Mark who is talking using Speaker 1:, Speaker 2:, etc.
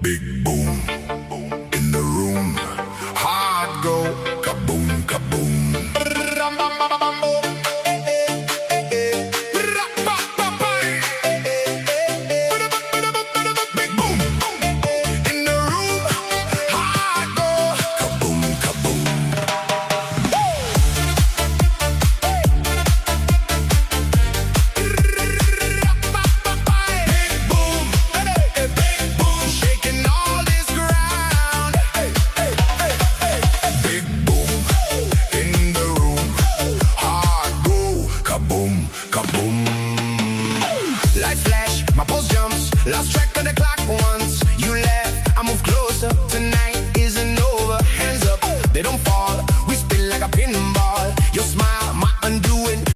Speaker 1: Big boom in the room. Hard go, kaboom, kaboom. Big boom in the room. Hard go, kaboom, kaboom. Big boom, shaking all this ground. Big boom in the room. Hard go, kaboom, kaboom. Lights flash, my pulse jumps. Lost track